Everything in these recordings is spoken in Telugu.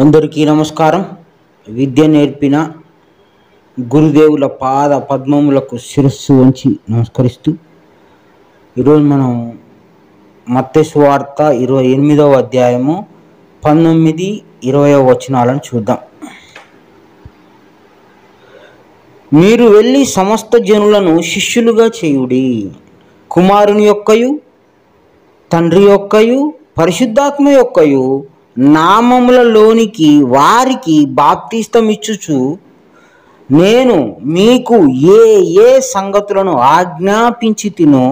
అందరికీ నమస్కారం. విద్య నేర్పిన గురుదేవుల పాద పద్మములకు శిరస్సు వంచి నమస్కరిస్తూ ఈరోజు మనం మత్తయి సువార్త 28వ అధ్యాయము 19, 20 వచనాలను చూద్దాం. మీరు వెళ్ళి సమస్త జనులను శిష్యులుగా చేయుడి, కుమారుని యొక్కయు తండ్రి యొక్కయు పరిశుద్ధాత్మ యొక్కయు నామములలోనికి వారికి బాప్తిస్తమిచ్చుచు నేను మీకు ఏ ఏ సంగతులను ఆజ్ఞాపించి తినో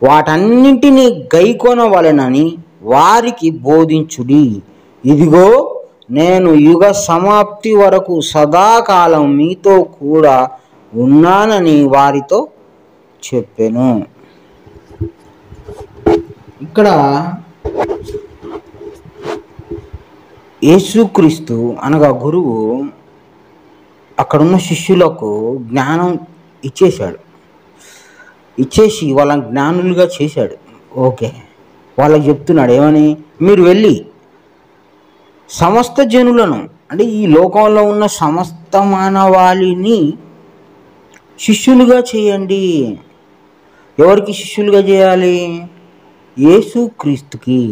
వాటన్నింటినీ గైకొనవలెనని వారికి బోధించుడి. ఇదిగో నేను యుగ సమాప్తి వరకు సదాకాలం మీతో కూడా ఉన్నానని వారితో చెప్పెను. ఇక్కడ యేసుక్రీస్తు అనగా గురువు అక్కడున్న శిష్యులకు జ్ఞానం ఇచ్చేసి వాళ్ళని జ్ఞానులుగా చేశాడు. ఓకే, వాళ్ళకి చెప్తున్నాడు ఏమని? మీరు వెళ్ళి సమస్త జనులను, అంటే ఈ లోకంలో ఉన్న సమస్త మానవాళిని శిష్యులుగా చేయండి. ఎవరికి శిష్యులుగా చేయాలి? యేసుక్రీస్తుకి.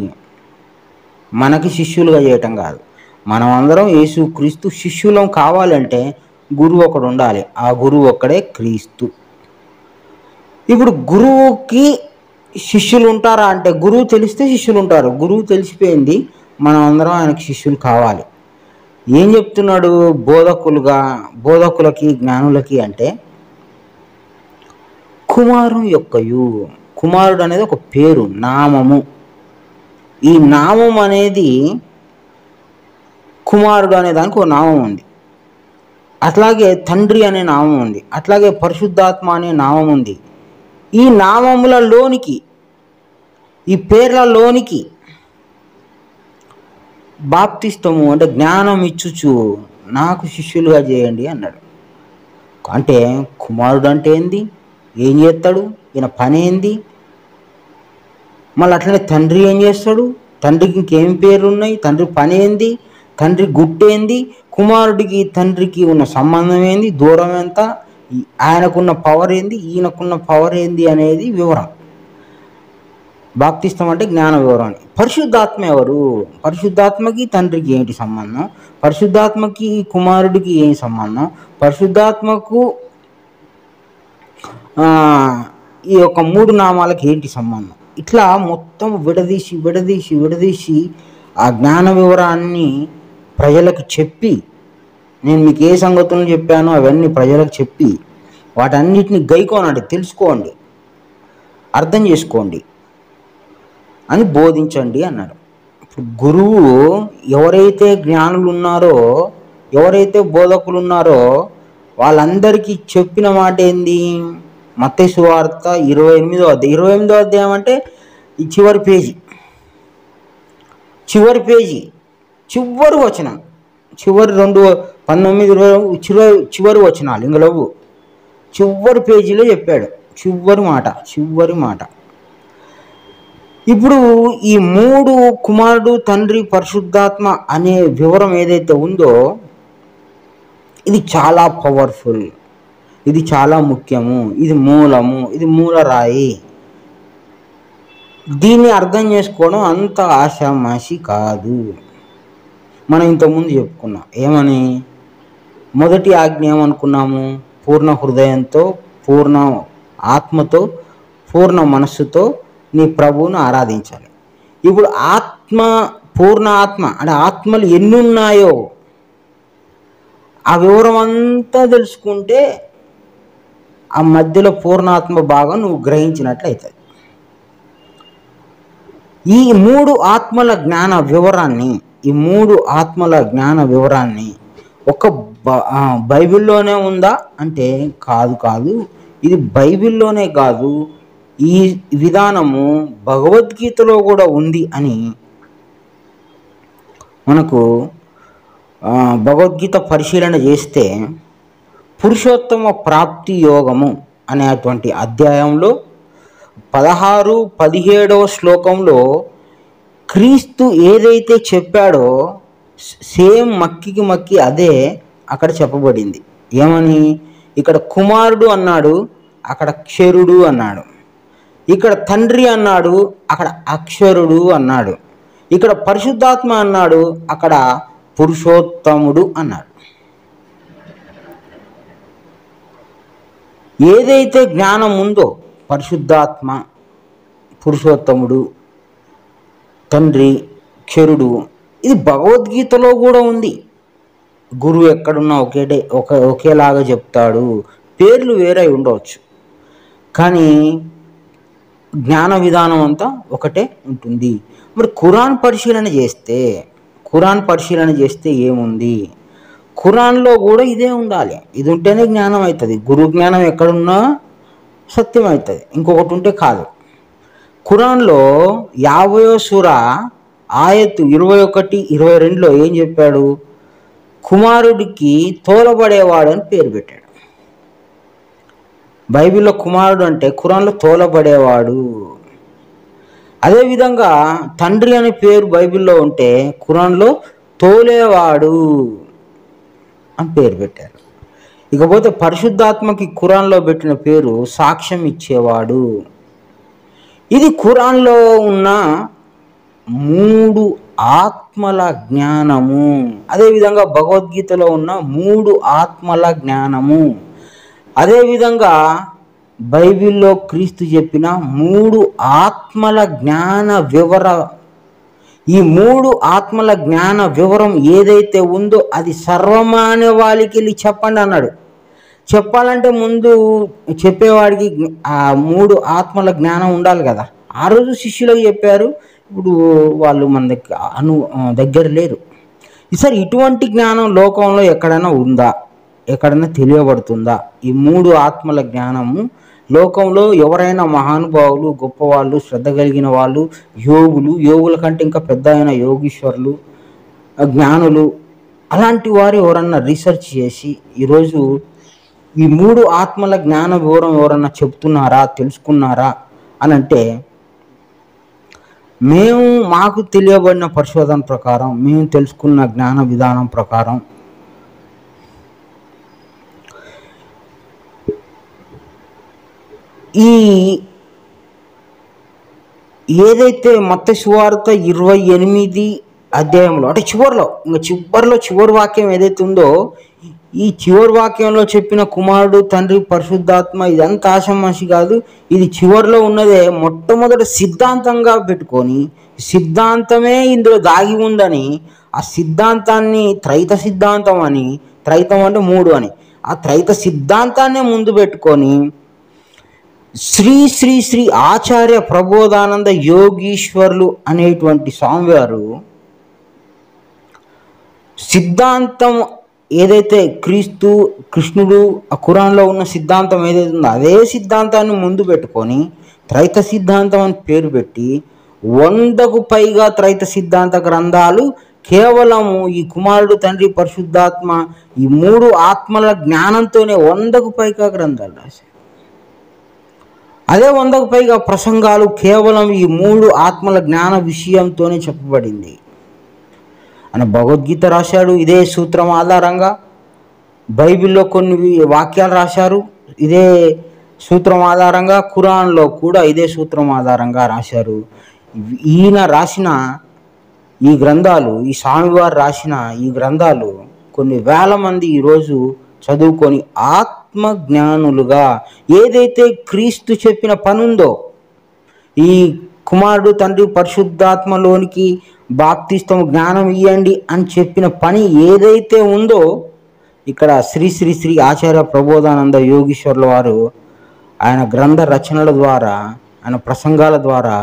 మనకి శిష్యులుగా చేయటం కాదు. మనం అందరం యేసుక్రీస్తు శిష్యులం కావాలంటే గురువు ఒకడు ఉండాలి. ఆ గురువు ఒక్కడే క్రీస్తు. ఇప్పుడు గురువుకి శిష్యులు ఉంటారా అంటే, గురువు తెలిస్తే శిష్యులు ఉంటారు. గురువు తెలిసిపోయింది, మనం అందరం ఆయనకి శిష్యులు కావాలి. ఏం చెప్తున్నాడు? బోధకులకి జ్ఞానులకి అంటే కుమారుని యొక్కయు. కుమారుడు అనేది ఒక పేరు, నామము. ఈ నామం అనేది కుమారుడు అనే దానికి ఒక నామం ఉంది. అట్లాగే తండ్రి అనే నామం ఉంది. అట్లాగే పరిశుద్ధాత్మ అనే నామం ఉంది. ఈ నామములలోనికి, ఈ పేర్లలోనికి బాప్తిస్తము అంటే జ్ఞానం ఇచ్చుచు నాకు శిష్యులుగా చేయండి అన్నాడు. అంటే కుమారుడు అంటే ఏంది? ఏం చేస్తాడు? ఈయన పని ఏంది? మళ్ళీ అట్లనే తండ్రి ఏం చేస్తాడు? తండ్రికి ఇంకేం పేర్లు ఉన్నాయి? తండ్రి పని ఏంది? తండ్రి గుట్టేంది? కుమారుడికి తండ్రికి ఉన్న సంబంధం ఏంది? దూరం ఎంత? ఆయనకున్న పవర్ ఏంది? ఈయనకున్న పవర్ ఏంది అనేది వివరం. బాప్తిస్తం అంటే జ్ఞాన వివరణ. పరిశుద్ధాత్మ ఎవరు? పరిశుద్ధాత్మకి తండ్రికి ఏంటి సంబంధం? పరిశుద్ధాత్మకి కుమారుడికి ఏం సంబంధం? పరిశుద్ధాత్మకు ఈ యొక్క 3 నామాలకి ఏంటి సంబంధం? ఇట్లా మొత్తం విడదీసి ఆ జ్ఞాన వివరాన్ని ప్రజలకు చెప్పి, నేను మీకు ఏ సంగతులను చెప్పానో అవన్నీ ప్రజలకు చెప్పి వాటన్నిటిని గైకోనండి, తెలుసుకోండి, అర్థం చేసుకోండి అని బోధించండి అన్నాడు. ఇప్పుడు గురువు ఎవరైతే జ్ఞానులు ఉన్నారో, ఎవరైతే బోధకులు ఉన్నారో వాళ్ళందరికీ చెప్పిన మాట ఏంది? మత్తయి సువార్త 28వ అధ్యాయం అంటే ఈ చివరి పేజీ, చివరి వచనం, చివరి 19, 20 చివరి వచనాలు ఇంకలవు. చివరి పేజీలో చెప్పాడు చివరి మాట. ఇప్పుడు ఈ 3 కుమారుడు, తండ్రి, పరిశుద్ధాత్మ అనే వివరం ఏదైతే ఉందో ఇది చాలా పవర్ఫుల్, ఇది చాలా ముఖ్యము, ఇది మూలము, ఇది మూలరాయి. దీన్ని అర్థం చేసుకోవడం అంత ఆషామాషి కాదు. మనం ఇంతకుముందు చెప్పుకున్నాం ఏమని? మొదటి ఆజ్ఞ ఏమనుకున్నాము? పూర్ణ హృదయంతో, పూర్ణ ఆత్మతో, పూర్ణ మనస్సుతో నీ ప్రభువును ఆరాధించాలి. ఇప్పుడు పూర్ణ ఆత్మ అంటే ఆత్మలు ఎన్ని ఉన్నాయో ఆ వివరం అంతా తెలుసుకుంటే ఆ మధ్యలో పూర్ణాత్మ భాగం నువ్వు గ్రహించినట్లయితుంది. ఈ 3 ఆత్మల జ్ఞాన వివరాన్ని ఒక బైబిల్లోనే ఉందా అంటే కాదు. ఇది బైబిల్లోనే కాదు, ఈ విధానము భగవద్గీతలో కూడా ఉంది అని మనకు భగవద్గీత పరిశీలన చేస్తే పురుషోత్తమ ప్రాప్తి యోగము అనేటువంటి అధ్యాయంలో 16, 17వ శ్లోకంలో క్రీస్తు ఏదైతే చెప్పాడో సేమ్ మక్కికి మక్కి అదే అక్కడ చెప్పబడింది. ఏమని? ఇక్కడ కుమారుడు అన్నాడు, అక్కడ క్షరుడు అన్నాడు. ఇక్కడ తండ్రి అన్నాడు, అక్కడ అక్షరుడు అన్నాడు. ఇక్కడ పరిశుద్ధాత్మ అన్నాడు, అక్కడ పురుషోత్తముడు అన్నాడు. ఏదైతే జ్ఞానం ఉందో పరిశుద్ధాత్మ, పురుషోత్తముడు, తండ్రి, క్షరుడు, ఇది భగవద్గీతలో కూడా ఉంది. గురువు ఎక్కడున్నా ఒకేలాగా చెప్తాడు. పేర్లు వేరే ఉండవచ్చు, కానీ జ్ఞాన విధానం అంతా ఒకటే ఉంటుంది. మరి ఖురాన్ పరిశీలన చేస్తే ఏముంది? ఖురాన్లో కూడా ఇదే ఉండాలి. ఇది ఉంటేనే జ్ఞానం అవుతుంది. గురు జ్ఞానం ఎక్కడున్నా సత్యం అవుతుంది, ఇంకొకటి ఉంటే కాదు. ఖురాన్లో 50వ సూరా ఆయతు 21, 22లో ఏం చెప్పాడు? కుమారుడికి తోలబడేవాడు అని పేరు పెట్టాడు. బైబిల్లో కుమారుడు అంటే ఖురాన్లో తోలబడేవాడు. అదేవిధంగా తండ్రి అనే పేరు బైబిల్లో ఉంటే ఖురాన్లో తోలేవాడు అని పేరు పెట్టారు. ఇకపోతే పరిశుద్ధాత్మకి ఖురాన్లో పెట్టిన పేరు సాక్ష్యం ఇచ్చేవాడు. ఇది ఖురాన్లో ఉన్న 3 ఆత్మల జ్ఞానము. అదేవిధంగా భగవద్గీతలో ఉన్న 3 ఆత్మల జ్ఞానము. అదేవిధంగా బైబిల్లో క్రీస్తు చెప్పిన 3 ఆత్మల జ్ఞాన ఈ 3 ఆత్మల జ్ఞాన వివరం ఏదైతే ఉందో అది సర్వమానవాళికి వెళ్ళి చెప్పండి అన్నాడు. చెప్పాలంటే ముందు చెప్పేవాడికి ఆ 3 ఆత్మల జ్ఞానం ఉండాలి కదా. ఆ రోజు శిష్యులకు చెప్పారు, ఇప్పుడు వాళ్ళు మన దగ్గర లేరు. ఈసారి ఇటువంటి జ్ఞానం లోకంలో ఎక్కడైనా ఉందా? ఎక్కడైనా తెలియబడుతుందా? ఈ 3 ఆత్మల జ్ఞానము లోకంలో ఎవరైనా మహానుభావులు, గొప్పవాళ్ళు, శ్రద్ధ కలిగిన వాళ్ళు, యోగుల కంటే ఇంకా పెద్ద అయిన యోగీశ్వరులు, జ్ఞానులు, అలాంటి వారు ఎవరన్నా రీసెర్చ్ చేసి ఈరోజు ఈ 3 ఆత్మల జ్ఞాన వివరం ఎవరన్నా చెప్తున్నారా, తెలుసుకున్నారా అని అంటే, మాకు తెలియబడిన పరిశోధన ప్రకారం, మేము తెలుసుకున్న జ్ఞాన విధానం ప్రకారం ఈ ఏదైతే మత్తయి సువార్త 28 అధ్యాయంలో అంటే చివరి వాక్యం ఏదైతే ఉందో, ఈ చివరి వాక్యంలో చెప్పిన కుమారుడు, తండ్రి, పరిశుద్ధాత్మ ఇదంతా ఆషామాషి కాదు. ఇది చివరిలో ఉన్నదే మొట్టమొదటి సిద్ధాంతంగా పెట్టుకొని, సిద్ధాంతమే ఇందులో దాగి ఉందని, ఆ సిద్ధాంతాన్ని త్రైత సిద్ధాంతం అని, త్రైతం అంటే 3 అని, ఆ త్రైత సిద్ధాంతాన్నే ముందు పెట్టుకొని శ్రీ శ్రీ శ్రీ ఆచార్య ప్రబోధానంద యోగీశ్వర్లు అనేటువంటి స్వామివారు సిద్ధాంతం ఏదైతే కృష్ణుడు ఆ ఖురాన్లో ఉన్న సిద్ధాంతం ఏదైతే ఉందో అదే సిద్ధాంతాన్ని ముందు పెట్టుకొని త్రైత సిద్ధాంతం అని పేరు పెట్టి 100కు పైగా త్రైత సిద్ధాంత గ్రంథాలు కేవలము ఈ కుమారుడు, తండ్రి, పరిశుద్ధాత్మ ఈ 3 ఆత్మల జ్ఞానంతోనే 100కు పైగా గ్రంథాలు రాశారు. అదే 100కు పైగా ప్రసంగాలు కేవలం ఈ 3 ఆత్మల జ్ఞాన విషయంతోనే చెప్పబడింది అని భగవద్గీత రాశాడు. ఇదే సూత్రం ఆధారంగా బైబిల్లో కొన్ని వాక్యాలు రాశారు. ఇదే సూత్రం ఆధారంగా ఖురాన్లో కూడా ఇదే సూత్రం ఆధారంగా రాశారు. ఈయన రాసిన ఈ గ్రంథాలు, ఈ స్వామివారు రాసిన ఈ గ్రంథాలు కొన్ని వేల మంది ఈరోజు చదువుకొని ఆత్మజ్ఞానులుగా ఏదైతే క్రీస్తు చెప్పిన పని ఉందో, ఈ కుమారుడు, తండ్రి, పరిశుద్ధాత్మలోనికి బాప్తిస్తం జ్ఞానం ఇవ్వండి అని చెప్పిన పని ఏదైతే ఉందో, ఇక్కడ శ్రీ శ్రీ శ్రీ ఆచార్య ప్రబోధానంద యోగీశ్వర్ల వారు ఆయన గ్రంథ రచనల ద్వారా, ఆయన ప్రసంగాల ద్వారా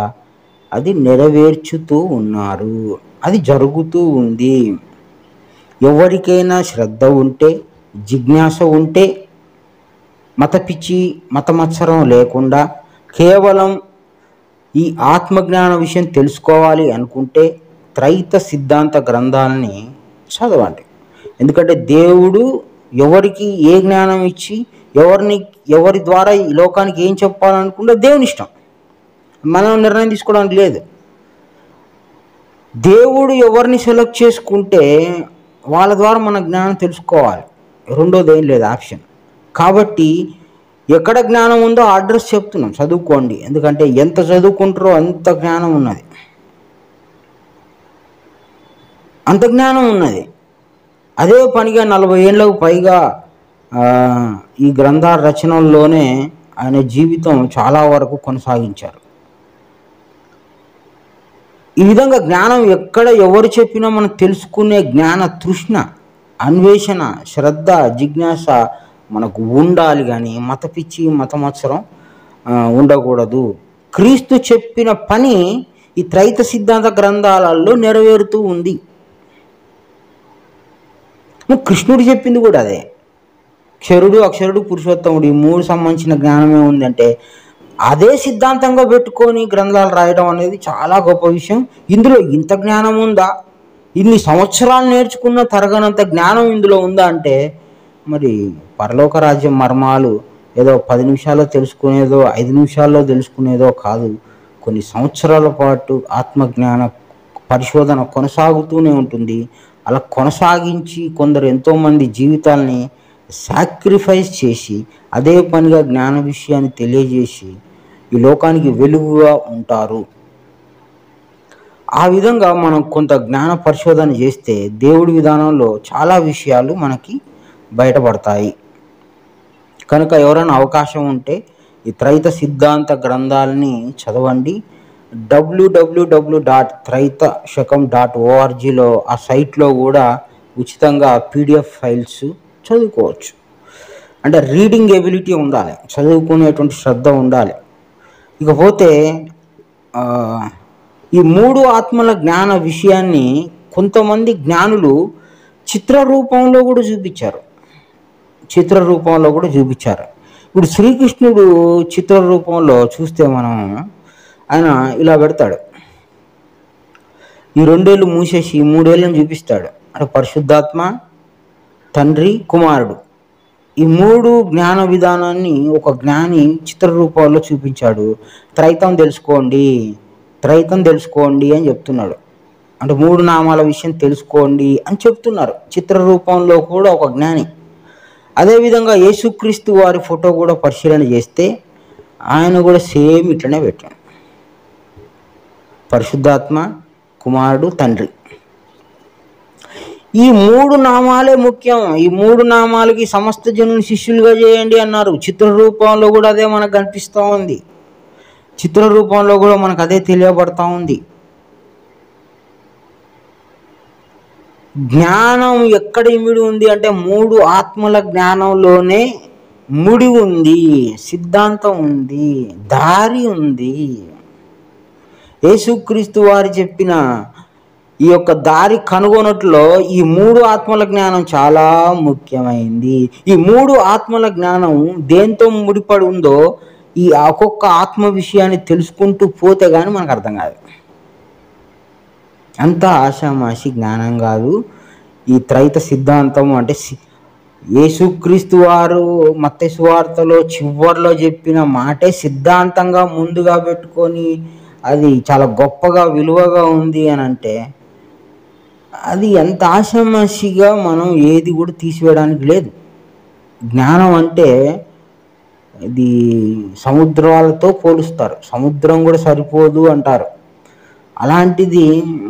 అది నెరవేర్చుతూ ఉన్నారు. అది జరుగుతూ ఉంది. ఎవరికైనా శ్రద్ధ ఉంటే, జిజ్ఞాస ఉంటే, మతపిచ్చి, మతమత్సరం లేకుండా కేవలం ఈ ఆత్మజ్ఞాన విషయం తెలుసుకోవాలి అనుకుంటే త్రైత సిద్ధాంత గ్రంథాలని చదవండి. ఎందుకంటే దేవుడు ఎవరికి ఏ జ్ఞానం ఇచ్చి ఎవరి ద్వారా ఈ లోకానికి ఏం చెప్పాలనుకుంటే దేవుని ఇష్టం, మనం నిర్ణయం తీసుకోవడానికి లేదు. దేవుడు ఎవరిని సెలెక్ట్ చేసుకుంటే వాళ్ళ ద్వారా మన జ్ఞానం తెలుసుకోవాలి. రెండోది ఏం లేదు ఆప్షన్. కాబట్టి ఎక్కడ జ్ఞానం ఉందో ఆ అడ్రస్ చెప్తున్నాం, చదువుకోండి. ఎందుకంటే ఎంత చదువుకుంటారో అంత జ్ఞానం ఉన్నది, అంత జ్ఞానం ఉన్నది. అదే పనిగా 40 ఏళ్ళకు పైగా ఈ గ్రంథాల రచనల్లోనే ఆయన జీవితం చాలా వరకు కొనసాగించారు. ఈ విధంగా జ్ఞానం ఎక్కడ ఎవరు చెప్పినా మనం తెలుసుకునే జ్ఞాన తృష్ణ, అన్వేషణ, శ్రద్ధ, జిజ్ఞాస మనకు ఉండాలి. కానీ మత పిచ్చి, మతమత్సరం ఉండకూడదు. క్రీస్తు చెప్పిన పని ఈ త్రైత సిద్ధాంత గ్రంథాలలో నెరవేరుతూ ఉంది. కృష్ణుడు చెప్పింది కూడా అదే. క్షరుడు, అక్షరుడు, పురుషోత్తముడు, ఈ మూడు సంబంధించిన జ్ఞానమే ఉందంటే అదే సిద్ధాంతంగా పెట్టుకొని గ్రంథాలు రాయడం అనేది చాలా గొప్ప విషయం. ఇందులో ఇంత జ్ఞానం ఉందా, ఇన్ని సంవత్సరాలు నేర్చుకున్న తరగనంత జ్ఞానం ఇందులో ఉందా అంటే మరి పరలోక రాజ్యం మర్మాలు ఏదో 10 నిమిషాల్లో తెలుసుకునేదో 5 నిమిషాల్లో తెలుసుకునేదో కాదు. కొన్ని సంవత్సరాల పాటు ఆత్మజ్ఞాన పరిశోధన కొనసాగుతూనే ఉంటుంది. అలా కొనసాగించి కొందరు ఎంతోమంది జీవితాల్ని సాక్రిఫైస్ చేసి అదే పనిగా జ్ఞాన విషయాన్ని తెలియజేసి ఈ లోకానికి వెలుగుగా ఉంటారు. ఆ విధంగా మనం కొంత జ్ఞాన పరిశోధన చేస్తే దేవుడి విధానంలో చాలా విషయాలు మనకి బయటపడతాయి. కనుక ఎవరైనా అవకాశం ఉంటే ఈ త్రైత సిద్ధాంత గ్రంథాలని చదవండి. www.traitashakam.orgలో ఆ సైట్లో కూడా ఉచితంగా PDF ఫైల్స్ చదువుకోవచ్చు. అంటే రీడింగ్ ఎబిలిటీ ఉండాలి, చదువుకునేటువంటి శ్రద్ధ ఉండాలి. ఇకపోతే ఈ 3 ఆత్మల జ్ఞాన విషయాన్ని కొంతమంది జ్ఞానులు చిత్రరూపంలో కూడా చూపించారు. ఇప్పుడు శ్రీకృష్ణుడు చిత్రరూపంలో చూస్తే మనం ఆయన ఇలా పెడతాడు, ఈ 2 ఏళ్ళు మూసేసి 3 ఏళ్ళని చూపిస్తాడు. అంటే పరిశుద్ధాత్మ, తండ్రి, కుమారుడు, ఈ 3 జ్ఞాన విధానాన్ని ఒక జ్ఞాని చిత్రరూపాల్లో చూపించాడు. త్రైతం తెలుసుకోండి అని చెప్తున్నాడు. అంటే 3 నామాల విషయం తెలుసుకోండి అని చెప్తున్నారు చిత్రరూపంలో కూడా ఒక జ్ఞాని. అదేవిధంగా యేసుక్రీస్తు వారి ఫోటో కూడా పరిశీలన చేస్తే ఆయన కూడా సేమ్ ఇట్లనే పెట్టాడు, పరిశుద్ధాత్మ, కుమారుడు, తండ్రి. ఈ 3 నామాలే ముఖ్యం. ఈ 3 నామాలకి సమస్త జనులు శిష్యులుగా చేయండి అన్నారు. చిత్రరూపంలో కూడా అదే మనకు కనిపిస్తూ ఉంది, చిత్రరూపంలో కూడా మనకు అదే తెలియబడతా ఉంది. జ్ఞానం ఎక్కడ ఇమిడి ఉంది అంటే 3 ఆత్మల జ్ఞానంలోనే ముడి ఉంది, సిద్ధాంతం ఉంది, దారి ఉంది. యేసుక్రీస్తు వారు చెప్పిన ఈ యొక్క దారి కనుగొనట్లో ఈ 3 ఆత్మల జ్ఞానం చాలా ముఖ్యమైంది. ఈ 3 ఆత్మల జ్ఞానం దేంతో ముడిపడి ఉందో ఈ ఒక్కొక్క ఆత్మ విషయాన్ని తెలుసుకుంటూ పోతే కానీ మనకు అర్థం కాదు. అంత ఆషామాషి జ్ఞానం కాదు ఈ త్రైత సిద్ధాంతం. అంటే యేసుక్రీస్తు వారు మత్తయి సువార్తలో చివర్లో చెప్పిన మాటే సిద్ధాంతంగా ముందుగా పెట్టుకొని అది చాలా గొప్పగా విలువగా ఉంది అని అంటే అది ఎంత ఆషామాషిగా మనం ఏది కూడా తీసివేయడానికి లేదు. జ్ఞానం అంటే ఇది సముద్రాలతో పోలుస్తారు, సముద్రం కూడా సరిపోదు అంటారు. అలాంటిది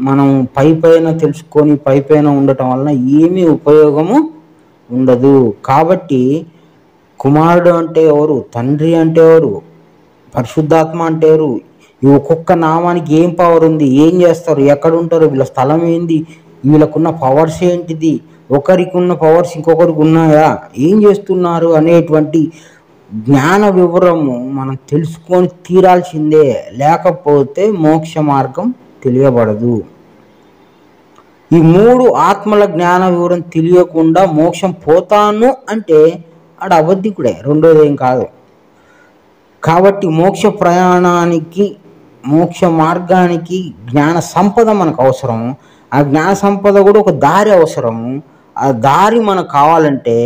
మనం పైన తెలుసుకొని పైన ఉండటం వలన ఏమీ ఉపయోగము ఉండదు. కాబట్టి కుమారుడు అంటే ఎవరు, తండ్రి అంటే ఎవరు, పరిశుద్ధాత్మ అంటే ఎవరు, ఈ ఒక్కొక్క నామానికి ఏం పవర్ ఉంది, ఏం చేస్తారు, ఎక్కడ ఉంటారు, వీళ్ళ స్థలం ఏంది, వీళ్ళకున్న పవర్స్ ఏంటిది, ఒకరికి ఉన్న పవర్స్ ఇంకొకరికి ఉన్నాయా, ఏం చేస్తున్నారు అనేటువంటి జ్ఞాన వివరము మనం తెలుసుకొని తీరాల్సిందే. లేకపోతే మోక్ష మార్గం తెలియబడదు. ఈ 3 ఆత్మల జ్ఞాన వివరం తెలియకుండా మోక్షం పోతాను అంటే ఆడ అబద్ధికుడే, రెండోది ఏం కాదు. కాబట్టి మోక్ష ప్రయాణానికి, మోక్ష మార్గానికి జ్ఞాన సంపద మనకు అవసరం. ఆ జ్ఞాన సంపద కూడా ఒక దారి అవసరము. ఆ దారి మనకు కావాలంటే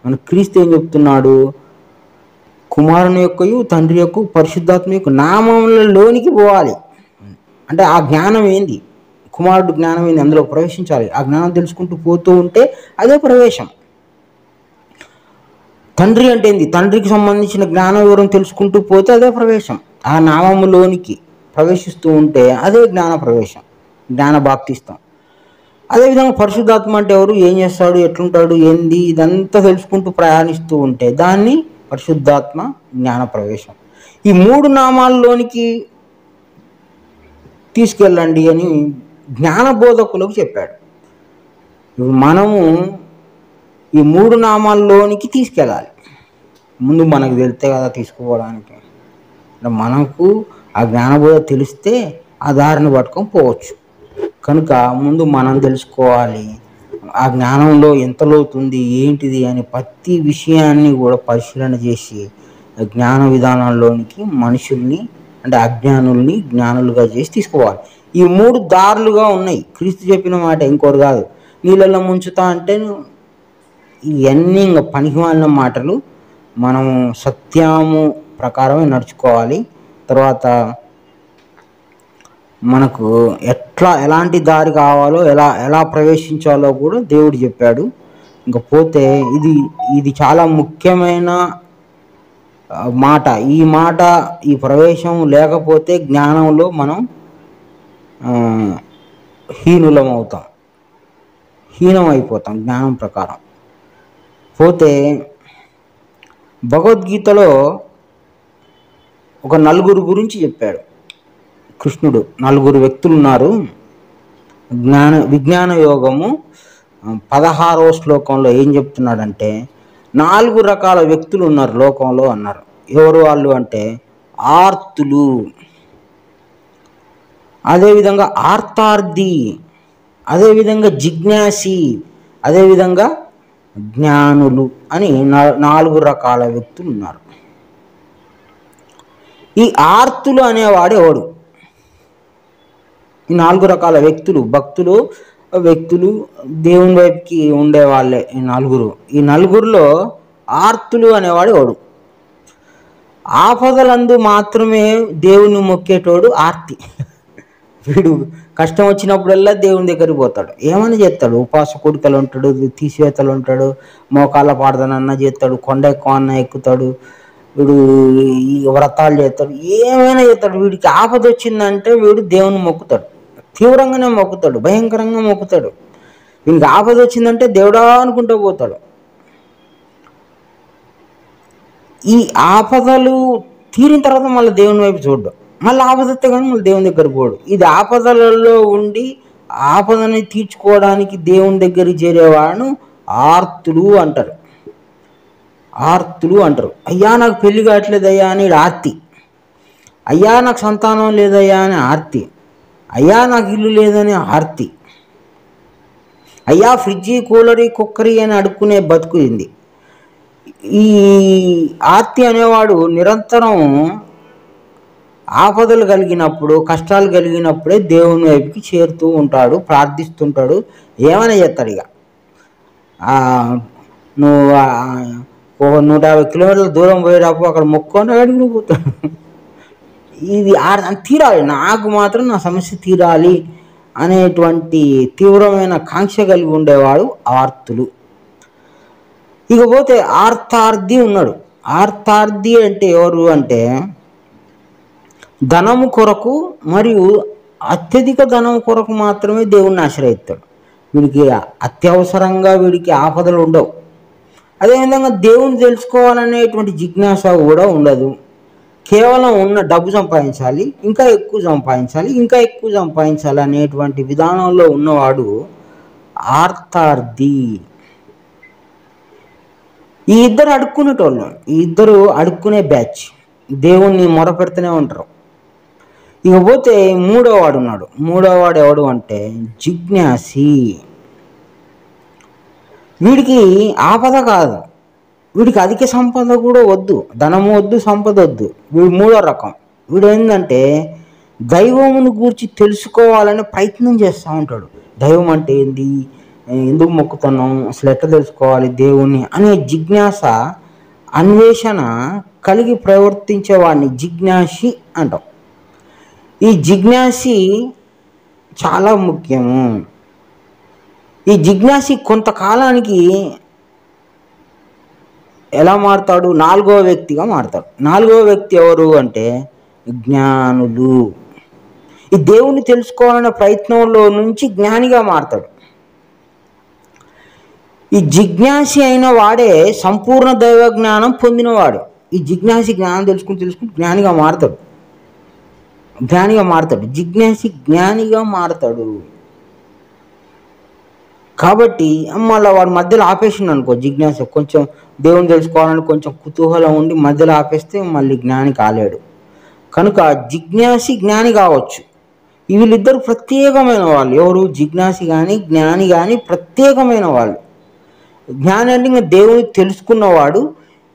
మన క్రీస్తు ఏం చెప్తున్నాడు, కుమారుని యొక్కయు తండ్రి యొక్క పరిశుద్ధాత్మ యొక్క నామంలోనికి పోవాలి. అంటే ఆ జ్ఞానం ఏంది, కుమారుడు జ్ఞానం ఏంది, అందులో ప్రవేశించాలి. ఆ జ్ఞానం తెలుసుకుంటూ పోతూ ఉంటే అదే ప్రవేశం. తండ్రి అంటే ఏంది, తండ్రికి సంబంధించిన జ్ఞాన వివరం తెలుసుకుంటూ పోతే అదే ప్రవేశం. ఆ నామములోనికి ప్రవేశిస్తూ ఉంటే అదే జ్ఞాన ప్రవేశం, జ్ఞాన బాప్తిస్తం. అదేవిధంగా పరిశుద్ధాత్మ అంటే ఎవరు, ఏం చేస్తాడు, ఎట్లుంటాడు, ఏంది, ఇదంతా తెలుసుకుంటూ ప్రయాణిస్తూ ఉంటే దాన్ని పరిశుద్ధాత్మ జ్ఞాన ప్రవేశం. ఈ 3 నామాల్లోనికి తీసుకెళ్ళండి అని జ్ఞాన బోధకులకు చెప్పాడు. మనము ఈ 3 నామాల్లోనికి తీసుకెళ్ళాలి. ముందు మనకు తెలిస్తే కదా తీసుకుపోవడానికి. మనకు ఆ జ్ఞానబోధ తెలిస్తే ఆ దారిని పట్టుకొని పోవచ్చు. కనుక ముందు మనం తెలుసుకోవాలి, ఆ జ్ఞానంలో ఎంత లోతుంది ఏంటిది అని ప్రతి విషయాన్ని కూడా పరిశీలన చేసి జ్ఞాన విధానాల్లోనికి మనుషుల్ని అంటే అజ్ఞానుల్ని జ్ఞానులుగా చేసి తీసుకోవాలి. ఈ 3 దారులుగా ఉన్నాయి. క్రీస్తు చెప్పిన మాట ఇంకోటి కాదు. నీళ్ళల్లో ముంచుతా అంటే ఇవన్నీ ఇంకా పనికిమాలిన మాటలు. మనము సత్యము ప్రకారమే నడుచుకోవాలి. తర్వాత మనకు ఎలాంటి దారి కావాలో, ఎలా ప్రవేశించాలో కూడా దేవుడు చెప్పాడు. ఇంకా పోతే ఇది చాలా ముఖ్యమైన మాట. ఈ ప్రవేశం లేకపోతే జ్ఞానంలో మనం హీనం అయిపోతాం జ్ఞానం ప్రకారం. పోతే భగవద్గీతలో ఒక 4 గురించి చెప్పాడు కృష్ణుడు. 4 వ్యక్తులు ఉన్నారు. విజ్ఞాన యోగము 16వ శ్లోకంలో ఏం చెప్తున్నాడంటే 4 రకాల వ్యక్తులు ఉన్నారు లోకంలో అన్నారు. ఎవరు వాళ్ళు అంటే ఆర్తులు, అదేవిధంగా ఆర్తార్థి, అదేవిధంగా జిజ్ఞాసి, అదేవిధంగా జ్ఞానులు అని 4 రకాల వ్యక్తులు ఉన్నారు. ఈ ఆర్తులు అనేవాడు ఎవడు? ఈ 4 రకాల వ్యక్తులు, భక్తులు, వ్యక్తులు, దేవుని వైపుకి ఉండే వాళ్ళే ఈ 4. ఈ 4లో ఆర్తులు అనేవాడు ఎవడు? ఆపదలందు మాత్రమే దేవుని మొక్కేటోడు ఆర్తి. వీడు కష్టం వచ్చినప్పుడల్లా దేవుని దగ్గరికి పోతాడు. ఏమని చేస్తాడు? ఉపవాస కోరికలు ఉంటాడు, తీసివేతలు ఉంటాడు, మోకాళ్ళ పాడదనన్నా చేస్తాడు, కొండ ఎక్కువ అన్న ఎక్కుతాడు, వీడు ఈ వ్రతాలు చేస్తాడు, ఏమైనా చేస్తాడు. వీడికి ఆపద వచ్చిందంటే వీడు దేవుని మొక్కుతాడు, తీవ్రంగానే మొక్కుతాడు, భయంకరంగా మొక్కుతాడు. వీడికి ఆపద వచ్చిందంటే దేవుడా అనుకుంటూ పోతాడు. ఈ ఆపదలు తీరిన తర్వాత మళ్ళీ దేవుని వైపు చూడడం, మళ్ళీ ఆపదతే కానీ మళ్ళీ దేవుని దగ్గర పోడు. ఇది ఆపదలలో ఉండి ఆపదని తీర్చుకోవడానికి దేవుని దగ్గరికి చేరేవాడు ఆర్తులు అంటారు. అయ్యా నాకు పెళ్లి కావట్లేదయ్యా అని ఆర్తి, అయ్యా నాకు సంతానం లేదయ్యా అని ఆర్తి, అయ్యా నాకు ఇల్లు లేదని ఆర్తి, అయ్యా ఫ్రిడ్జి కూలరీ కుక్కరీ అని అడుక్కునే బతుకుయింది. ఈ ఆర్తి అనేవాడు నిరంతరం ఆపదలు కలిగినప్పుడు, కష్టాలు కలిగినప్పుడే దేవుని వైపుకి చేరుతూ ఉంటాడు, ప్రార్థిస్తుంటాడు, ఏమైనా చేస్తాడు. ఇక నువ్వు 150 కిలోమీటర్ల దూరం పోయేటప్పుడు అక్కడ మొక్కొని అడిగి పోతాడు. ఇది తీరాలి, నాకు మాత్రం నా సమస్య తీరాలి అనేటువంటి తీవ్రమైన కాంక్ష కలిగి ఉండేవాడు ఆర్తులు. ఇకపోతే ఆర్తార్థి ఉన్నాడు. ఆర్తార్థి అంటే ఎవరు అంటే ధనము కొరకు మరియు అత్యధిక ధనం కొరకు మాత్రమే దేవుణ్ణి ఆశ్రయిస్తాడు. వీడికి అత్యవసరంగా వీడికి ఆపదలు ఉండవు. అదేవిధంగా దేవుని తెలుసుకోవాలనేటువంటి జిజ్ఞాస కూడా ఉండదు. కేవలం ఉన్న డబ్బు సంపాదించాలి, ఇంకా ఎక్కువ సంపాదించాలి అనేటువంటి విధానంలో ఉన్నవాడు ఆర్తార్థి. ఈ ఇద్దరు అడుక్కునేటోళ్ళు, ఈ ఇద్దరు అడుక్కునే బ్యాచ్, దేవుణ్ణి మొరపెడుతూనే ఉంటారు. ఇకపోతే మూడోవాడు ఉన్నాడు. మూడోవాడు ఎవడు అంటే జిజ్ఞాసి. వీడికి ఆపద కాదు, వీడికి అధిక సంపద కూడా వద్దు, ధనము వద్దు, సంపద వద్దు. వీడు మూడో రకం. వీడు ఏంటంటే దైవమును గూర్చి తెలుసుకోవాలని ప్రయత్నం చేస్తూ ఉంటాడు. దైవం అంటే ఏంది, ఎందుకు మొక్కుతున్నాం, అసలు ఎట్లా తెలుసుకోవాలి దేవుణ్ణి అనే జిజ్ఞాస, అన్వేషణ కలిగి ప్రవర్తించేవాడిని జిజ్ఞాసి అంటాం. ఈ జిజ్ఞాసి చాలా ముఖ్యము. ఈ జిజ్ఞాసి కొంతకాలానికి ఎలా మారుతాడు? 4వ వ్యక్తిగా మారుతాడు. 4వ వ్యక్తి ఎవరు అంటే జ్ఞానులు. ఈ దేవుణ్ణి తెలుసుకోవాలనే ప్రయత్నంలో నుంచి జ్ఞానిగా మారుతాడు. ఈ జిజ్ఞాసి అయిన వాడే సంపూర్ణ దైవ జ్ఞానం పొందినవాడు. ఈ జిజ్ఞాసి జ్ఞానం తెలుసుకుని జ్ఞానిగా మారుతాడు. జిజ్ఞాసి జ్ఞానిగా మారుతాడు. కాబట్టి మళ్ళీ వాడు మధ్యలో ఆపేసిండు అనుకో, జిజ్ఞాస కొంచెం దేవుని తెలుసుకోవాలని కొంచెం కుతూహలం ఉండి మధ్యలో ఆపేస్తే మళ్ళీ జ్ఞాని కాలేడు. కనుక జిజ్ఞాసి జ్ఞాని కావచ్చు. వీళ్ళిద్దరు ప్రత్యేకమైన వాళ్ళు. ఎవరు? జిజ్ఞాసి కానీ జ్ఞాని కానీ ప్రత్యేకమైన వాళ్ళు. జ్ఞాని అంటే ఇంకా దేవుని తెలుసుకున్నవాడు,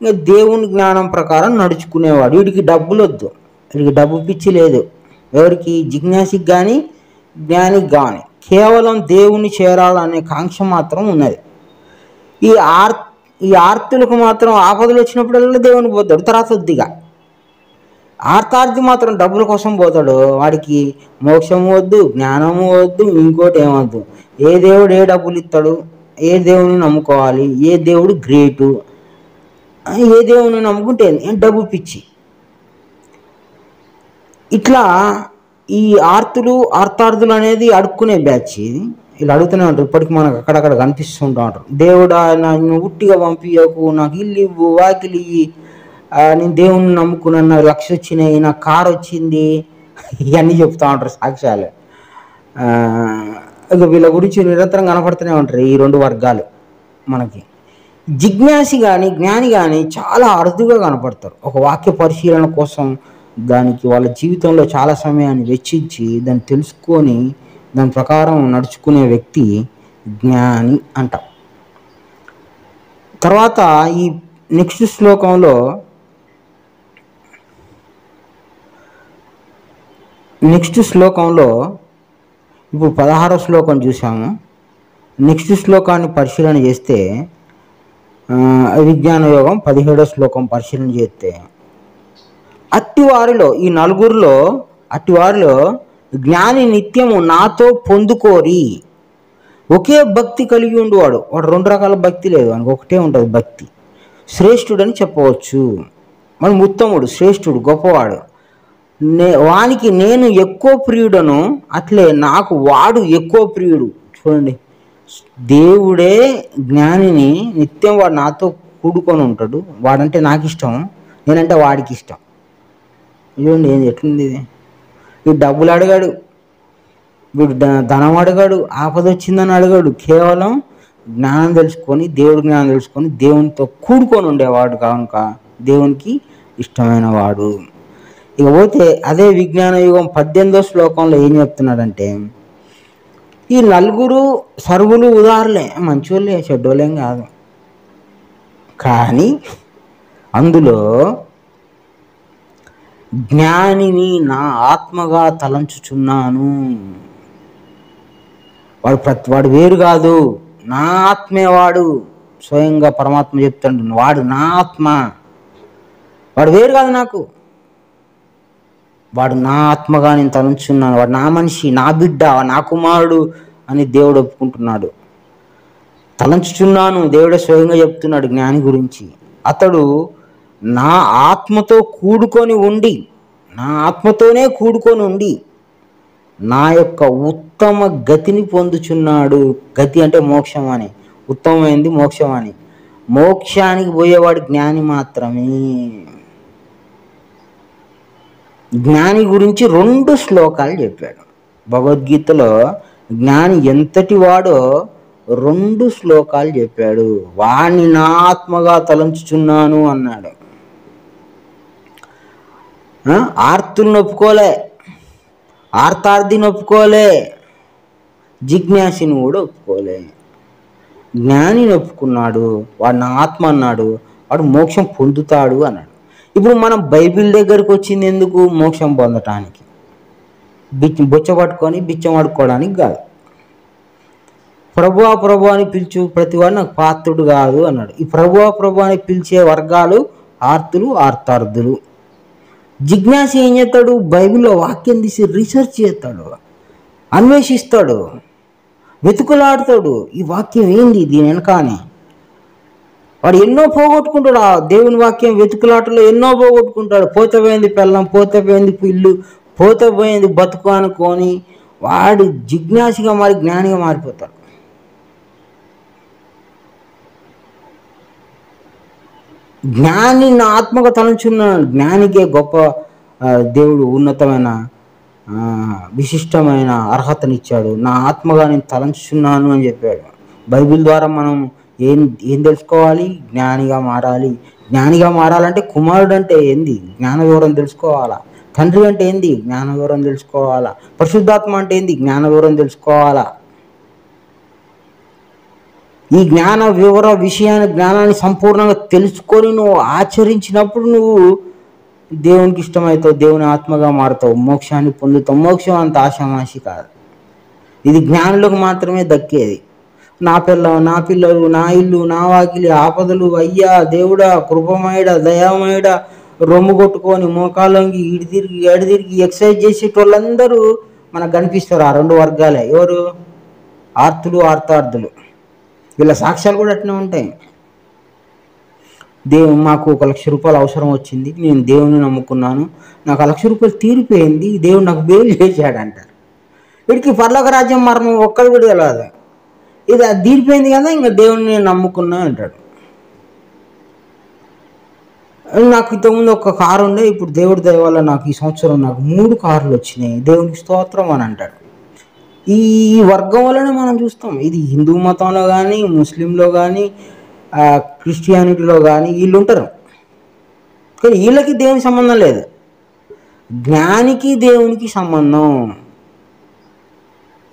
ఇంకా దేవుని జ్ఞానం ప్రకారం నడుచుకునేవాడు. వీడికి డబ్బులు వద్దు, వీడికి డబ్బు పిచ్చి లేదు. ఎవరికి? జిజ్ఞాసికి కానీ జ్ఞానికి కానీ కేవలం దేవుని చేరాలనే కాంక్ష మాత్రం ఉన్నది. ఈ ఆర్తులకు మాత్రం ఆపదలు వచ్చినప్పుడల్లా దేవుని పోతాడు, తర్వాత వద్దిగా. ఆర్తార్థి మాత్రం డబ్బుల కోసం పోతాడు. వాడికి మోక్షము వద్దు, జ్ఞానము వద్దు, ఇంకోటి ఏమొద్దు. ఏ దేవుడు ఏ డబ్బులు ఇస్తాడు? ఏ దేవుని నమ్ముకోవాలి? ఏ దేవుడు గ్రేటు? ఏ దేవుని నమ్ముకుంటే డబ్బు పిచ్చి. ఇట్లా ఈ ఆర్తార్థులు అనేది అడుక్కునే బ్యాచ్. ఇది వీళ్ళు అడుగుతూనే ఉంటారు. ఇప్పటికి మనకు అక్కడక్కడ కనిపిస్తుంటూ ఉంటారు. దేవుడా నన్ను ఉట్టిగా పంపించకు, నాకు ఇల్లు ఇవ్వు, వాకిలి ఇవ్వి, నేను దేవుణ్ణి నమ్ముకున్నాను, నాకు లక్ష వచ్చినాయి, నాకు కారు వచ్చింది, ఇవన్నీ చెప్తూ ఉంటారు సాక్ష్యాలు. ఇక వీళ్ళ గురించి నిరంతరం కనపడుతూనే ఉంటారు ఈ 2 వర్గాలు మనకి. జిజ్ఞాసి కానీ జ్ఞాని కానీ చాలా అరుదుగా కనపడతారు. ఒక వాక్య పరిశీలన కోసం దానికి వాళ్ళ జీవితంలో చాలా సమయాన్ని వెచ్చించి దాన్ని తెలుసుకొని దాని ప్రకారం నడుచుకునే వ్యక్తి జ్ఞాని అంట. తర్వాత ఈ నెక్స్ట్ శ్లోకంలో ఇప్పుడు 16వ శ్లోకం చూసాము. నెక్స్ట్ శ్లోకాన్ని పరిశీలన చేస్తే విజ్ఞాన యోగం 17వ శ్లోకం పరిశీలన చేస్తే అట్టివారిలో, ఈ నలుగురిలో అట్టివారిలో జ్ఞాని నిత్యము నాతో పొందుకోరి. ఒకే భక్తి కలిగి ఉండేవాడు. వాడు 2 రకాల భక్తి లేదు, వానికి ఒకటే ఉంటుంది భక్తి. శ్రేష్ఠుడని చెప్పవచ్చు. మనం ఉత్తముడు, శ్రేష్ఠుడు, గొప్పవాడు. వానికి నేను ఎక్కువ ప్రియుడను, అట్లే నాకు వాడు ఎక్కువ ప్రియుడు. చూడండి, దేవుడే జ్ఞానిని నిత్యం వాడు నాతో కూడుకొని ఉంటాడు. వాడంటే నాకు ఇష్టం, నేనంటే వాడికి ఇష్టం. చూడండి ఎట్లుంది ఇది. వీడు డబ్బులు అడగాడు, వీడు ధనం అడగాడు, ఆపద వచ్చిందని అడగాడు. కేవలం జ్ఞానం తెలుసుకొని, దేవుడి జ్ఞానం తెలుసుకొని దేవునితో కూడుకొని ఉండేవాడు కనుక దేవునికి ఇష్టమైన వాడు. ఇక పోతే అదే విజ్ఞాన యుగం 18వ శ్లోకంలో ఏం చెప్తున్నాడంటే, ఈ నలుగురు సర్వులు ఉదారులే, మంచోళ్ళే, చెడ్డోళ్ళేం కాదు. కానీ అందులో జ్ఞానిని నా ఆత్మగా తలంచుచున్నాను. వాడు వేరు కాదు, నా ఆత్మే వాడు. స్వయంగా పరమాత్మ చెప్తాడు, వాడు నా ఆత్మ, వాడు వేరు కాదు నాకు, వాడు నా ఆత్మగా నేను తలంచున్నాను, వాడు నా మనిషి, నా బిడ్డ, నా కుమారుడు అని దేవుడు ఒప్పుకుంటున్నాడు. తలంచుచున్నాను, దేవుడే స్వయంగా చెప్తున్నాడు జ్ఞాని గురించి. అతడు నా ఆత్మతో కూడుకొని ఉండి, నా ఆత్మతోనే కూడుకొని ఉండి నా యొక్క ఉత్తమ గతిని పొందుచున్నాడు. గతి అంటే మోక్షం అని, ఉత్తమమైంది మోక్షం అని. మోక్షానికి పోయేవాడు జ్ఞాని మాత్రమే. జ్ఞాని గురించి 2 శ్లోకాలు చెప్పాడు భగవద్గీతలో. జ్ఞాని ఎంతటి వాడో 2 శ్లోకాలు చెప్పాడు. వాణ్ణి నా ఆత్మగా తలంచుచున్నాను అన్నాడు. ఆర్తులను ఒప్పుకోలే, ఆర్తార్థిని ఒప్పుకోలే, జిజ్ఞాసిని కూడా ఒప్పుకోలే. జ్ఞానిని ఒప్పుకున్నాడు, వాడు నా ఆత్మ అన్నాడు, వాడు మోక్షం పొందుతాడు అన్నాడు. ఇప్పుడు మనం బైబిల్ దగ్గరికి వచ్చింది ఎందుకు? మోక్షం పొందటానికి, బొచ్చ పట్టుకొని బిచ్చం పడుకోవడానికి కాదు. ప్రభువా ప్రభు అని పిలిచు ప్రతివాడు నాకు పాత్రుడు కాదు అన్నాడు. ఈ ప్రభువా ప్రభు అని పిలిచే వర్గాలు ఆర్తులు, ఆర్తార్థులు. జిజ్ఞాసి ఏం చేస్తాడు? బైబిల్లో వాక్యం తీసి రీసెర్చ్ చేస్తాడు. అన్వేషిస్తాడు, వెతుకులాడుతాడు. ఈ వాక్యం ఏంది దీని వెనకాని. వాడు ఎన్నో పోగొట్టుకుంటాడు. ఆ దేవుని వాక్యం వెతుకులాటలో ఎన్నో పోగొట్టుకుంటాడు. పోతే పోయింది పెళ్ళం, పోతే పోయింది ఇల్లు, పోతే పోయింది బతుకు అనుకొని వాడు జిజ్ఞాసిగా మారి జ్ఞానిగా మారిపోతాడు. జ్ఞాని నా ఆత్మగా తలంచున్నాడు. జ్ఞానికే గొప్ప దేవుడు ఉన్నతమైన విశిష్టమైన అర్హతనిచ్చాడు. నా ఆత్మగా నేను తలంచున్నాను అని చెప్పాడు. బైబిల్ ద్వారా మనం ఏం తెలుసుకోవాలి? జ్ఞానిగా మారాలి. జ్ఞానిగా మారాలంటే కుమారుడు అంటే ఏంది? జ్ఞాన వివరం తెలుసుకోవాలా. తండ్రి అంటే ఏంది? జ్ఞాన వివరం తెలుసుకోవాలా. పరిశుద్ధాత్మ అంటే ఏంది? జ్ఞాన వివరం తెలుసుకోవాలా. ఈ జ్ఞాన వివర జ్ఞానాన్ని సంపూర్ణంగా తెలుసుకొని నువ్వు ఆచరించినప్పుడు నువ్వు దేవునికి ఇష్టమవుతావు, దేవుని ఆత్మగా మారుతావు, మోక్షాన్ని పొందుతావు. మోక్షం అంత ఆషామాషి కాదు. ఇది జ్ఞానులకు మాత్రమే దక్కేది. నా పిల్లలు, నా ఇల్లు, నా వాకిలి, ఆపదలు, అయ్యా దేవుడా, కృపమయుడా, దయామయుడా, రొమ్ము కొట్టుకొని మోకాళ్ళంగి ఎడదిరిగి ఎక్సర్సైజ్ చేసేటోళ్ళందరూ మనకు కనిపిస్తారు. ఆ రెండు వర్గాలే. ఎవరు? ఆర్తులు, ఆర్తార్థులు. వీళ్ళ సాక్ష్యాలు కూడా అట్నే ఉంటాయి. మాకు 1 లక్ష రూపాయలు అవసరం వచ్చింది, నేను దేవుని నమ్ముకున్నాను, నాకు 1 లక్ష రూపాయలు తీరిపోయింది, దేవుడు నాకు బెయిల్ చేశాడంటారు. వీడికి పరలోక రాజ్యం మరణం ఒక్కడు కూడా తెలియదు. ఇది అది తీరిపోయింది కదా, ఇంకా దేవుని నేను నమ్ముకున్నా అంటాడు. నాకు ఇంతకుముందు ఒక కారు ఉండే, ఇప్పుడు దేవుడి దయ వల్ల నాకు ఈ సంవత్సరం నాకు 3 కార్లు వచ్చినాయి, దేవునికి స్తోత్రం అని అంటాడు. ఈ వర్గం వల్లనే మనం చూస్తాం. ఇది హిందూ మతంలో కానీ, ముస్లింలో కానీ, క్రిస్టియానిటీలో కానీ వీళ్ళు ఉంటారు. కానీ వీళ్ళకి దేవునికి సంబంధం లేదు. జ్ఞానికి దేవునికి సంబంధం.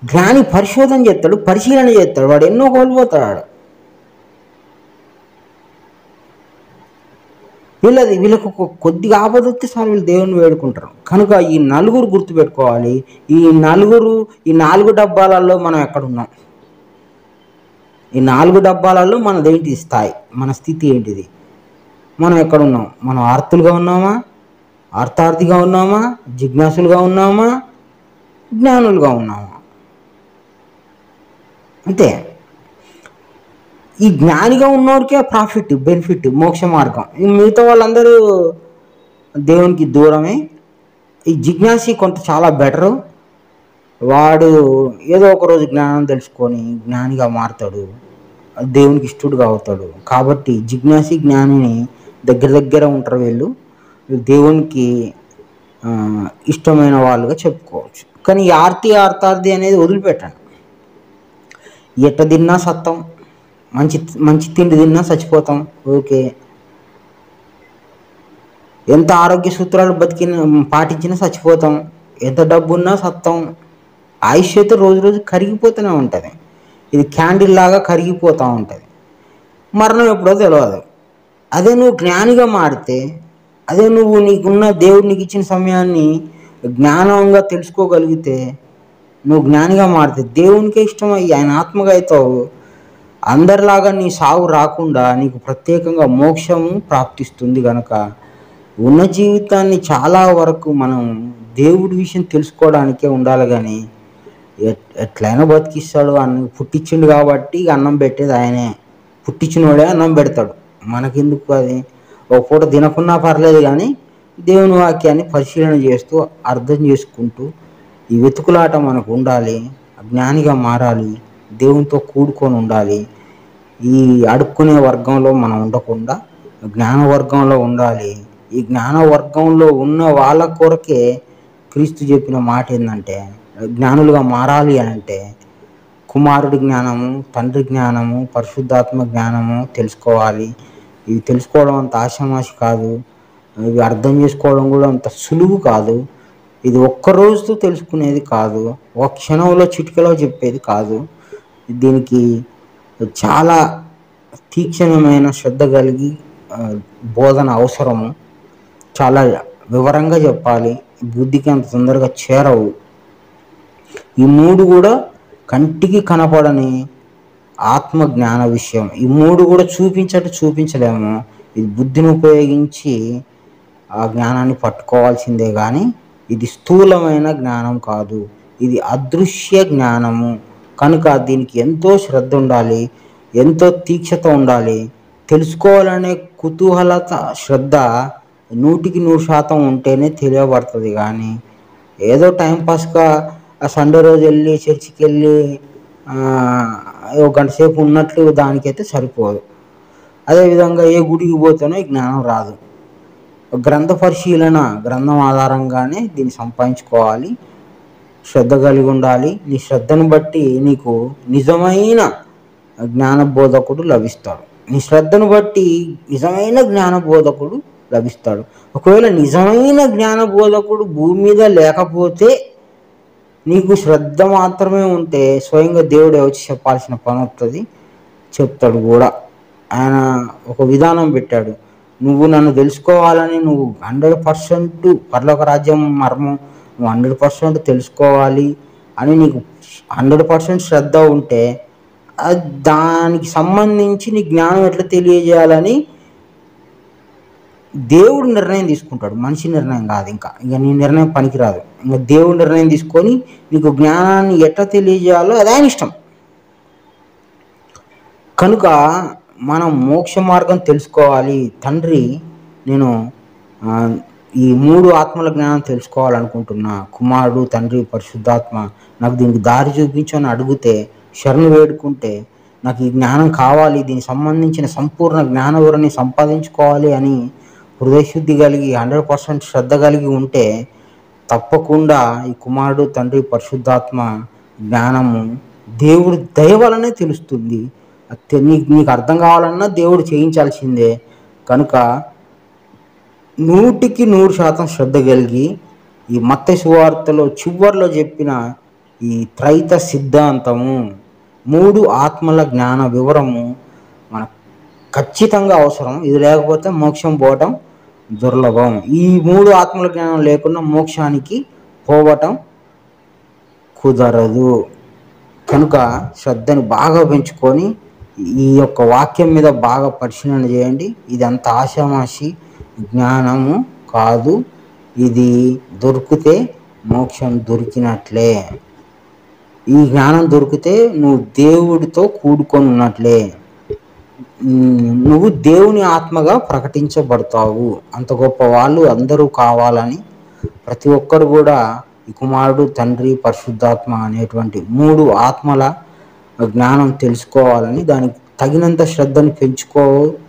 జ్ఞాని పరిశోధన చేస్తాడు, పరిశీలన చేస్తాడు, వాడు ఎన్నో కోల్పోతాడు. వీళ్ళకు కొద్దిగా ఆపద వస్తే సార్ వీళ్ళు దేవుని వేడుకుంటారు. కనుక ఈ నలుగురు గుర్తుపెట్టుకోవాలి. ఈ 4 డబ్బాలలో మనం ఎక్కడున్నాం? ఈ 4 డబ్బాలలో మనదేంటి స్థాయి, మన స్థితి ఏంటిది? మనం ఎక్కడున్నాం? మనం ఆర్తులుగా ఉన్నామా, అర్థార్థిగా ఉన్నామా, జిజ్ఞాసులుగా ఉన్నామా, జ్ఞానులుగా ఉన్నామా? అంతే. ఈ జ్ఞానిగా ఉన్నోడికే బెనిఫిట్, మోక్ష మార్గం. మిగతా వాళ్ళందరూ దేవునికి దూరమే. ఈ జిజ్ఞాసి కొంత చాలా బెటరు. వాడు ఏదో ఒకరోజు జ్ఞానం తెలుసుకొని జ్ఞానిగా మారుతాడు, దేవునికి ఇష్టడుగా అవుతాడు. కాబట్టి జిజ్ఞాసి జ్ఞానిని దగ్గర ఉంటారు. వీళ్ళు దేవునికి ఇష్టమైన వాళ్ళుగా చెప్పుకోవచ్చు. కానీ ఈ అర్థార్థి అనేది వదిలిపెట్టండి. ఎట్ట తిన్నా సత్తం, మంచి తిండి తిన్నా చచ్చిపోతాం. ఓకే. ఎంత ఆరోగ్య సూత్రాలు పాటించినా చచ్చిపోతాం. ఎంత డబ్బున్నా సత్తం. ఆయుష్ అయితే రోజు కరిగిపోతూనే ఉంటుంది. ఇది క్యాండిల్ లాగా కరిగిపోతూ ఉంటుంది. మరణం ఎప్పుడో తెలియదు. అదే నువ్వు జ్ఞానిగా మారితే, అదే నువ్వు నీకున్న దేవుడు నీకు ఇచ్చిన సమయాన్ని జ్ఞానంగా తెలుసుకోగలిగితే, నువ్వు జ్ఞానిగా మారితే దేవునికే ఇష్టమయ్యి ఆయన ఆత్మగా అవుతావు. అందరిలాగా నీ సావు రాకుండా నీకు ప్రత్యేకంగా మోక్షము ప్రాప్తిస్తుంది. కనుక ఉన్న జీవితాన్ని చాలా వరకు మనం దేవుడి విషయం తెలుసుకోవడానికే ఉండాలి. కానీ ఎట్లయినా బతికిస్తాడు, పుట్టించిండు కాబట్టి అన్నం పెట్టేది ఆయనే. పుట్టించినోడే అన్నం పెడతాడు, మనకెందుకు అది? ఒక పూట తినకున్నా పర్లేదు, కానీ దేవుని వాక్యాన్ని పరిశీలన చేస్తూ అర్థం చేసుకుంటూ ఈ వెతుకులాట మనకు ఉండాలి. జ్ఞానిగా మారాలి, దేవునితో కూడుకొని ఉండాలి. ఈ అడుక్కునే వర్గంలో మనం ఉండకుండా జ్ఞాన వర్గంలో ఉండాలి. ఈ జ్ఞాన వర్గంలో ఉన్న వాళ్ళ కొరకే క్రీస్తు చెప్పిన మాట ఏంటంటే, జ్ఞానులుగా మారాలి అని అంటే కుమారుడి జ్ఞానము, తండ్రి జ్ఞానము, పరిశుద్ధాత్మ జ్ఞానము తెలుసుకోవాలి. ఇవి తెలుసుకోవడం అంత ఆషామాషి కాదు. ఇవి అర్థం చేసుకోవడం కూడా అంత సులువు కాదు. ఇది ఒక్కరోజుతో తెలుసుకునేది కాదు, ఒక క్షణంలో చిటికలో చెప్పేది కాదు. దీనికి చాలా తీక్షణమైన శ్రద్ధ కలిగి బోధన అవసరము. చాలా వివరంగా చెప్పాలి, బుద్ధికి అంత తొందరగా చేరవు. ఈ 3 కూడా కంటికి కనపడని ఆత్మ జ్ఞాన విషయం. ఈ 3 కూడా చూపించలేము. ఇది బుద్ధిని ఉపయోగించి ఆ జ్ఞానాన్ని పట్టుకోవాల్సిందే, కానీ ఇది స్థూలమైన జ్ఞానం కాదు. ఇది అదృశ్య జ్ఞానము. కనుక దీనికి ఎంతో శ్రద్ధ ఉండాలి, ఎంతో తీక్షత ఉండాలి. తెలుసుకోవాలనే కుతూహలత, శ్రద్ధ 100% ఉంటేనే తెలియబడుతుంది. కానీ ఏదో టైంపాస్గా ఆ సండే రోజు వెళ్ళి చర్చికి వెళ్ళి ఒక గంట సేపు ఉన్నట్లు దానికైతే సరిపోదు. అదేవిధంగా ఏ గుడికి పోతేనో ఈ జ్ఞానం రాదు. గ్రంథ పరిశీలన, గ్రంథం ఆధారంగానే దీన్ని సంపాదించుకోవాలి. శ్రద్ధ కలిగి ఉండాలి. నీ శ్రద్ధను బట్టి నీకు నిజమైన జ్ఞానబోధకుడు లభిస్తాడు. నీ శ్రద్ధను బట్టి నిజమైన జ్ఞానబోధకుడు లభిస్తాడు. ఒకవేళ నిజమైన జ్ఞానబోధకుడు భూమి మీద లేకపోతే, నీకు శ్రద్ధ మాత్రమే ఉంటే స్వయంగా దేవుడే వచ్చి చెప్పాల్సిన పని వస్తుంది, చెప్తాడు కూడా. ఆయన ఒక విధానం పెట్టాడు. నువ్వు నన్ను తెలుసుకోవాలని, నువ్వు 100% పరలోక రాజ్యం మర్మం నువ్వు 100% తెలుసుకోవాలి అని నీకు 100% శ్రద్ధ ఉంటే, దానికి సంబంధించి నీ జ్ఞానం ఎట్లా తెలియజేయాలని దేవుడు నిర్ణయం తీసుకుంటాడు. మనిషి నిర్ణయం కాదు. ఇంకా నీ నిర్ణయం పనికిరాదు. ఇంకా దేవుడు నిర్ణయం తీసుకొని నీకు జ్ఞానాన్ని ఎట్లా తెలియజేయాలో అది ఆయన ఇష్టం. కనుక మనం మోక్ష మార్గం తెలుసుకోవాలి. తండ్రి, నేను ఈ 3 ఆత్మల జ్ఞానం తెలుసుకోవాలనుకుంటున్నా. కుమారుడు, తండ్రి, పరిశుద్ధాత్మ నాకు దీనికి దారి చూపించని అడిగితే, శరణు వేడుకుంటే, నాకు ఈ జ్ఞానం కావాలి, దీనికి సంబంధించిన సంపూర్ణ జ్ఞానవరాన్ని సంపాదించుకోవాలి అని హృదయశుద్ధి కలిగి 100% శ్రద్ధ కలిగి ఉంటే, తప్పకుండా ఈ కుమారుడు, తండ్రి, పరిశుద్ధాత్మ జ్ఞానము దేవుడి దయ వలనే తెలుస్తుంది. నీకు అర్థం కావాలన్నా దేవుడు చేయించాల్సిందే. కనుక 100% శ్రద్ధ కలిగి ఈ మత్తయి సువార్తలో చివర్లో చెప్పిన ఈ త్రైత సిద్ధాంతము, 3 ఆత్మల జ్ఞాన వివరము మనకు ఖచ్చితంగా అవసరం. ఇది లేకపోతే మోక్షం పోవటం దుర్లభం. ఈ 3 ఆత్మల జ్ఞానం లేకుండా మోక్షానికి పోవటం కుదరదు. కనుక శ్రద్ధని బాగా పెంచుకొని ఈ యొక్క వాక్యం మీద బాగా పరిశీలన చేయండి. ఇది అంత ఆషామాషి జ్ఞానము కాదు. ఇది దొరికితే మోక్షం దొరికినట్లే. ఈ జ్ఞానం దొరికితే నువ్వు దేవుడితో కూడుకొని ఉన్నట్లే. నువ్వు దేవుని ఆత్మగా ప్రకటించబడతావు. అంత గొప్ప వాళ్ళు అందరూ కావాలని ప్రతి ఒక్కరు కూడా ఈ కుమారుడు, తండ్రి, పరిశుద్ధాత్మ అనేటువంటి 3 ఆత్మల జ్ఞానం తెలుసుకోవాలని, దానికి తగినంత శ్రద్ధను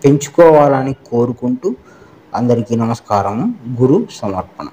పెంచుకోవాలని కోరుకుంటూ అందరికీ నమస్కారము. గురు సమర్పణ.